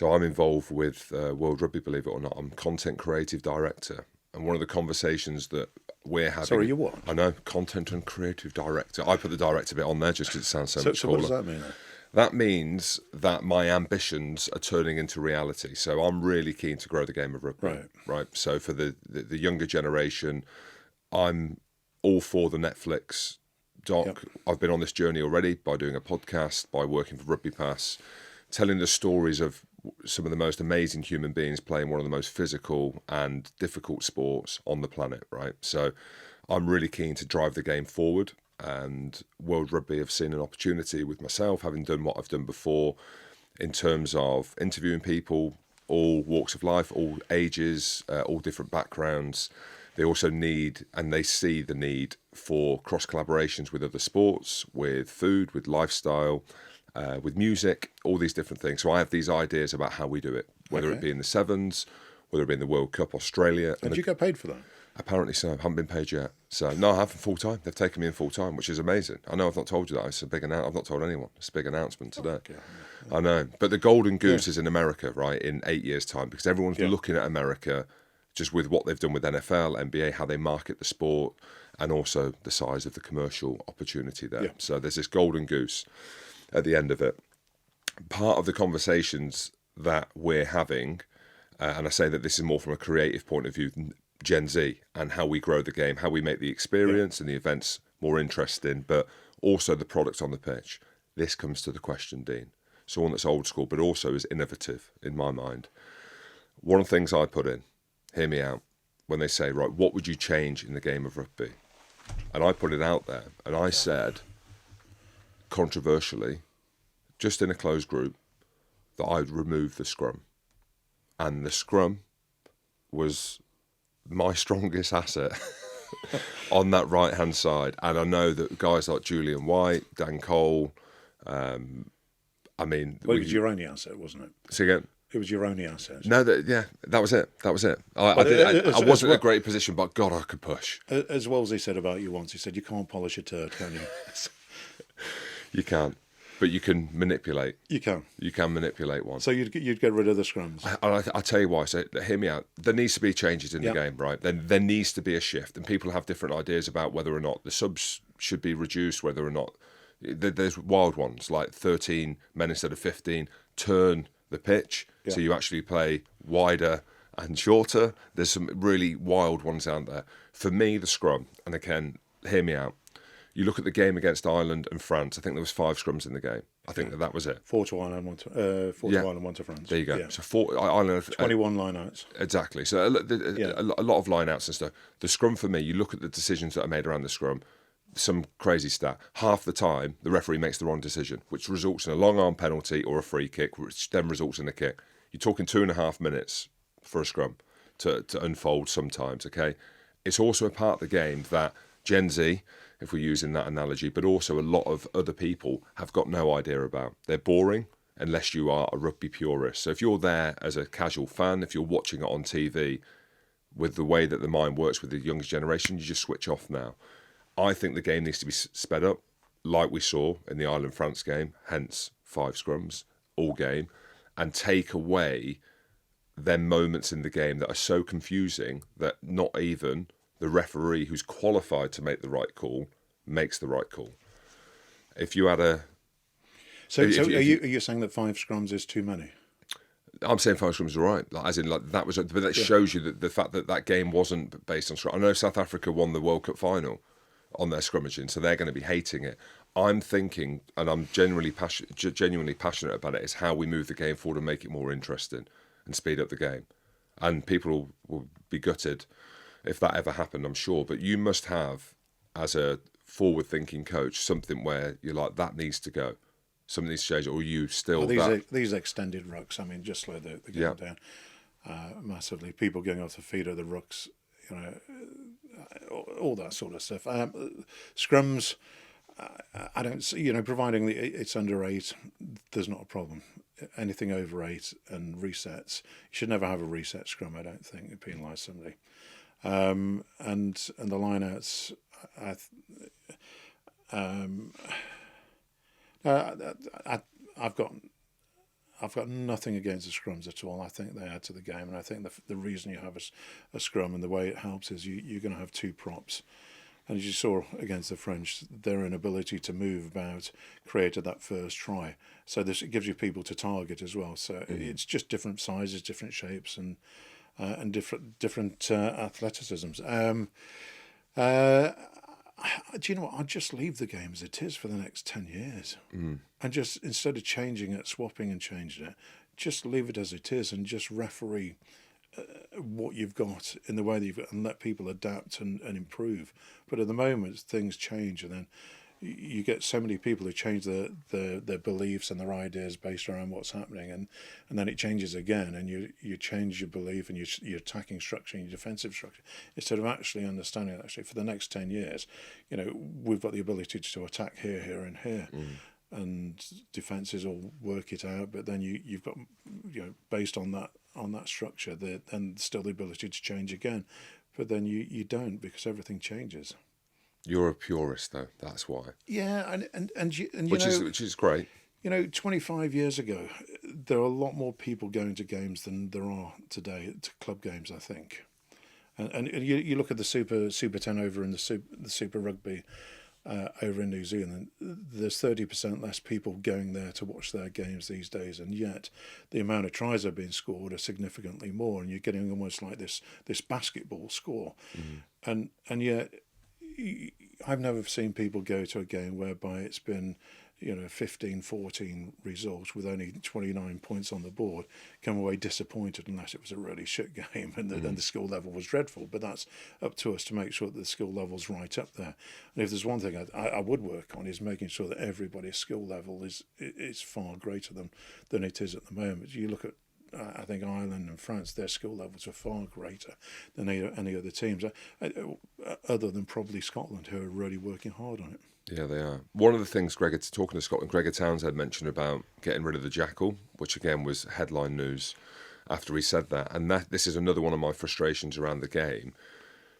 So I'm involved with World Rugby, believe it or not. I'm content creative director. And one of the conversations that we're having... Sorry, you what? I know, content and creative director. I put the director bit on there just because it sounds so much cooler. So what does that mean then? That means that my ambitions are turning into reality. So I'm really keen to grow the game of rugby. Right. So for the younger generation, I'm all for the Netflix doc. Yep. I've been on this journey already by doing a podcast, by working for Rugby Pass, telling the stories of some of the most amazing human beings playing one of the most physical and difficult sports on the planet, right? So I'm really keen to drive the game forward. And World Rugby have seen an opportunity with myself, having done what I've done before, in terms of interviewing people, all walks of life, all ages, all different backgrounds. They also need, and they see the need for cross collaborations with other sports, with food, with lifestyle, with music, all these different things. So I have these ideas about how we do it, whether it be in the Sevens, whether it be in the World Cup, Australia. And do you get paid for that? Apparently so. I haven't been paid yet. So, no, I have full time. They've taken me in full time, which is amazing. I know I've not told you that. It's a big announcement. I've not told anyone. It's a big announcement today. Okay. I know. But the golden goose is in America, right, in 8 years' time, because everyone's looking at America just with what they've done with NFL, NBA, how they market the sport, and also the size of the commercial opportunity there. Yeah. So there's this golden goose at the end of it. Part of the conversations that we're having, and I say that this is more from a creative point of view, Gen Z, and how we grow the game, how we make the experience and the events more interesting, but also the product on the pitch. This comes to the question, Dean. So one that's old school, but also is innovative in my mind. One of the things I put in, hear me out, when they say, right, what would you change in the game of rugby? And I put it out there, and I said, controversially, just in a closed group, that I'd remove the scrum. And the scrum was my strongest asset on that right-hand side. And I know that guys like Julian White, Dan Cole, I mean... Well, it was your only asset, wasn't it? Say again? It was your only asset. No, that was it. I wasn't in a great position, but God, I could push. As well as he said about you once, he said, you can't polish a turd, can you? You can't. But you can manipulate. You can. You can manipulate one. So you'd get rid of the scrums. I tell you why. So hear me out. There needs to be changes in the game, right? Then there needs to be a shift, and people have different ideas about whether or not the subs should be reduced, whether or not there's wild ones like 13 men instead of 15. Turn the pitch so you actually play wider and shorter. There's some really wild ones out there. For me, the scrum, and again, hear me out. You look at the game against Ireland and France. I think there was 5 scrums in the game. I think that was it. 4 to Ireland, 1 to Ireland, 1 to France. There you go. Yeah. So Ireland, 21 lineouts. Exactly. So a lot of lineouts and stuff. The scrum for me, you look at the decisions that are made around the scrum. Some crazy stat. Half the time, the referee makes the wrong decision, which results in a long arm penalty or a free kick, which then results in a kick. You're talking 2.5 minutes for a scrum to unfold sometimes. Okay. It's also a part of the game that Gen Z, if we're using that analogy, but also a lot of other people have got no idea about. They're boring unless you are a rugby purist. So if you're there as a casual fan, if you're watching it on TV, with the way that the mind works with the younger generation, you just switch off now. I think the game needs to be sped up, like we saw in the Ireland-France game, hence 5 scrums, all game, and take away them moments in the game that are so confusing that not even the referee who's qualified to make the right call makes the right call. If you had a... So are you saying that 5 scrums is too many? I'm saying 5 scrums is all right. Like, as in, like, that was... But that shows you that the fact that game wasn't based on scrum. I know South Africa won the World Cup final on their scrummaging, so they're going to be hating it. I'm thinking, and I'm genuinely passionate about it, is how we move the game forward and make it more interesting and speed up the game. And people will be gutted if that ever happened, I'm sure. But you must have, as a forward-thinking coach, something where you're like, that needs to go. Something needs to change, or you still... Well, these extended rucks, I mean, just slow the game down massively. People going off the feet of the rucks, you know, all that sort of stuff. Scrums, I don't see, you know, providing it's under 8, there's not a problem. Anything over 8 and resets, you should never have a reset scrum, I don't think. It penalise somebody. And the lineouts, I've got nothing against the scrums at all. I think they add to the game, and I think the reason you have a scrum and the way it helps is you're going to have two props. And as you saw against the French, their inability to move about created that first try. So it gives you people to target as well. So it's just different sizes, different shapes, and different athleticisms. Do you know what? I'd just leave the game as it is for the next 10 years. And just, instead of changing it, swapping and changing it, just leave it as it is and just referee what you've got in the way that you've got, and let people adapt and improve. But at the moment, things change, and then you get so many people who change their beliefs and their ideas based around what's happening, and then it changes again, and you change your belief and your attacking structure and your defensive structure, instead of actually understanding that actually for the next 10 years, we've got the ability to attack here, here, and here. And defences will work it out, but then you've got, based on that structure, then still the ability to change again, but then you don't, because everything changes. You're a purist, though. That's why. Yeah, and which is great. 25 years ago, there are a lot more people going to games than there are today, to club games, I think. And you look at the Super 10 over in the Super Rugby. Over in New Zealand, there's 30% less people going there to watch their games these days, and yet the amount of tries that are being scored are significantly more, and you're getting almost like this basketball score. And yet I've never seen people go to a game whereby it's been 15-14 results with only 29 points on the board, come away disappointed unless it was a really shit game and the skill level was dreadful. But that's up to us to make sure that the skill level's right up there. And if there's one thing I would work on, is making sure that everybody's skill level is far greater than it is at the moment. You look at, I think, Ireland and France, their skill levels are far greater than any other teams, other than probably Scotland, who are really working hard on it. Yeah, they are. One of the things, talking to Scotland, Gregor Townsend mentioned about getting rid of the jackal, which again was headline news after he said that. And this is another one of my frustrations around the game,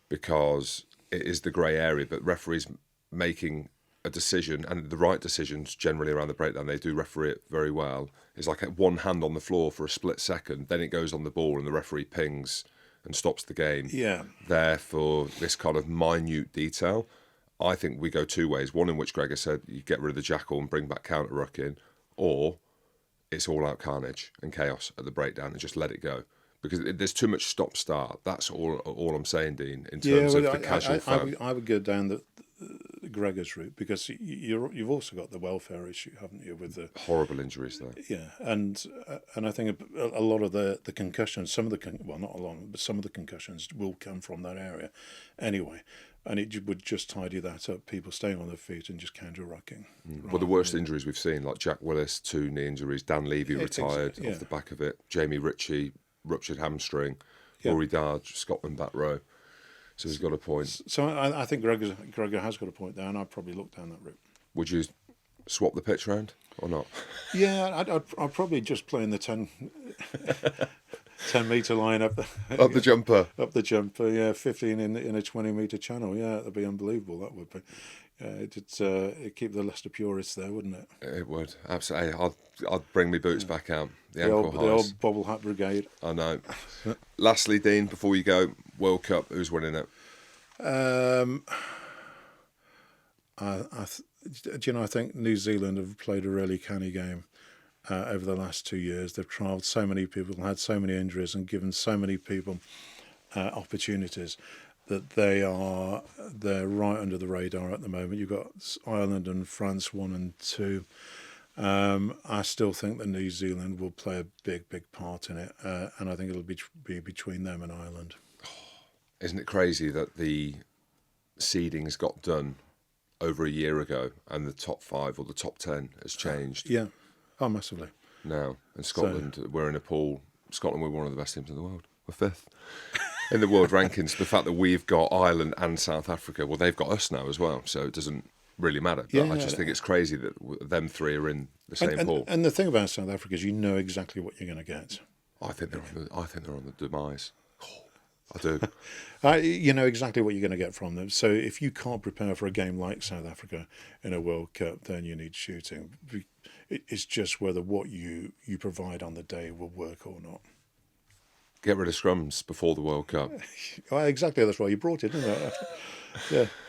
because it is the grey area, but referees making a decision, and the right decisions generally around the breakdown, they do referee it very well. It's like one hand on the floor for a split second, then it goes on the ball and the referee pings and stops the game. Yeah. There for this kind of minute detail. I think we go two ways. One in which Gregor said you get rid of the jackal and bring back counter-rucking, or it's all-out carnage and chaos at the breakdown and just let it go. Because there's too much stop-start. That's all I'm saying, Dean, in terms of the casual fan. I would go down the Gregor's route, because you've also got the welfare issue, haven't you, with the horrible injuries there. Yeah, and I think a lot of the concussions, not a lot, but some of the concussions will come from that area anyway. And it would just tidy that up, people staying on their feet and just counter-rucking. Well, the worst injuries we've seen, like Jack Willis, 2 knee injuries, Dan Levy retired off the back of it, Jamie Ritchie, ruptured hamstring, Rory Darge, Scotland back row. So he's got a point. So I think Gregor has got a point there, and I'd probably look down that route. Would you swap the pitch round or not? Yeah, I'd probably just play in the 10-metre line up the jumper. Up the jumper, yeah, 15 in a 20-metre channel. Yeah, that'd be unbelievable. That would be. It'd keep the Leicester purists there, wouldn't it? It would, absolutely. I'd bring my boots back out. The old bobble hat brigade. I know. Lastly, Dean, before you go, World Cup, who's winning it? I think New Zealand have played a really canny game over the last 2 years. They've trialled so many people, had so many injuries, and given so many people opportunities that they're right under the radar at the moment. You've got Ireland and France 1 and 2. I still think that New Zealand will play a big part in it, and I think it'll be between them and Ireland. Isn't it crazy that the seedings got done over a year ago and the top 5 or the top 10 has changed? Yeah, massively. Now, and Scotland, we're in a pool. Scotland, we're one of the best teams in the world. We're 5th in the world rankings. The fact that we've got Ireland and South Africa, well, they've got us now as well, so it doesn't really matter. But I just think it's crazy that them 3 are in the same pool. And the thing about South Africa is you know exactly what you're going to get. I think they're on the demise. I do. You know exactly what you're going to get from them. So if you can't prepare for a game like South Africa in a World Cup, then you need shooting. It's just whether what you provide on the day will work or not. Get rid of scrums before the World Cup. Well, exactly, that's why you brought it, isn't it? Yeah.